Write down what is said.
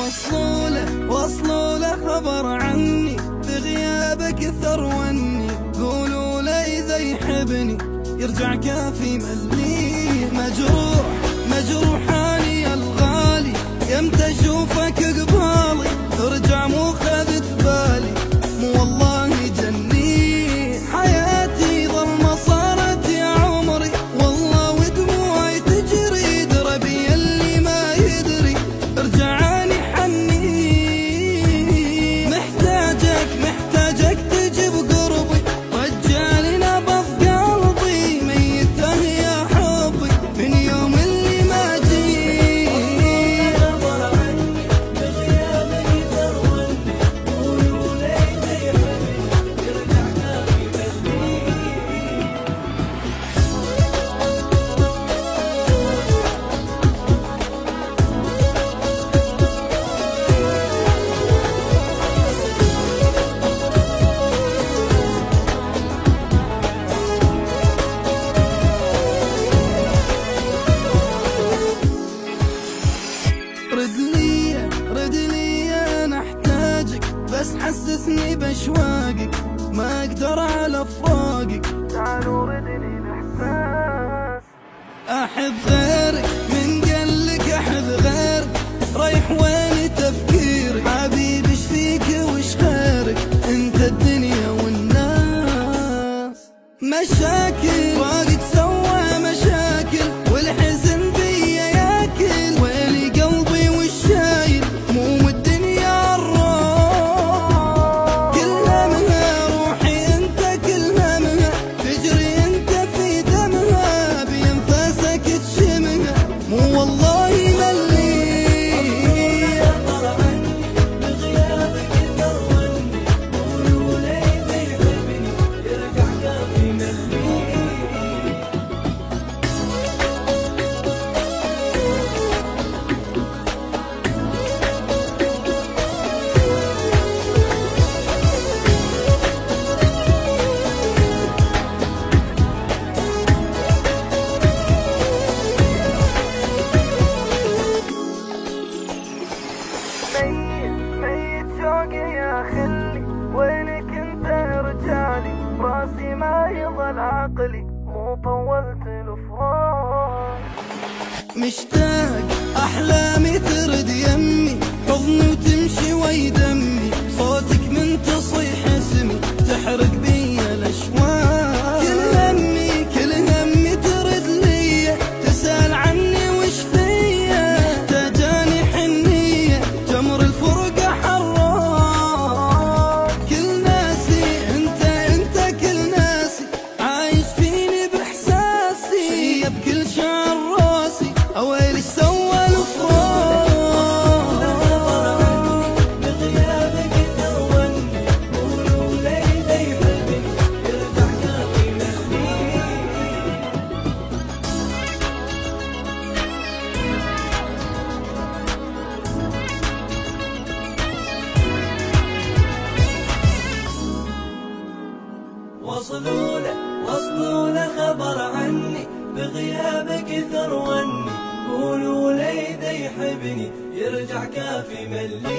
وصلوا له خبر عني، بغيابك ثروني، قولوا له إذا يحبني يرجع كافي ملي. مجروح اني الغالي، يمتى اشوفك قبالي ترجع مو خذت بالي، مو والله جني حياتي ظلمة صارت يا عمري، والله ودموعي تجري دربي اللي ما يدري ارجعاني حني. محتاجك تجي بقربي، رجالي نبض قلبي، ميته يا حبي من يوم اللي ما جيت. خبر عني بغيابك ثروني، قولوا لي إذا يحبني يرجع كافي ملي. رد لي انا احتاجك، بس حسسني باشواقك، ما اقدر على فراقك، تعالوا ردني الاحساس. احب غيرك من قلك، احب غيرك رايح وين تفكيرك، حبيبي ايش فيك وش خيرك، انت الدنيا والناس. مشاكل فراقك سوى مشاكل، والحزن بيا ياكل ويلي قلبي والشايل، مو الدنيا الروح كلها منها روحي، انت كلها منها تجري، انت في دمها بانفاسك تشمها، مو والله ملي. خبر عني بغيابك ثروني، قولوا لي إذا يحبني يرجع كافي ملي. ميت شوقي يا خلي، وينك انت يا رجالي، براسي ما يضل عقلي، مو طولت الفراق. مشتاق احلامي ترد يمي، حضني وتمشي ويدمي، صوتك من تصيح اسمي تحرق بي الاشواق. كل همي ترد لي، تسأل عني وش فيا، محتاجاني حنية جمر الفرقة حراق. كل ناسي انت كل ناسي، عايش فيني باحساسي، سيب كل شعر راسي اويل ايش سوى الفراق. خبر عني بغيابك ثروني، قولوا لي إذا يحبني يرجع كافي ملي. وصلوا له خبر عني بغيابك ثروني، قولوا لي إذا يحبني يرجع كافي ملي.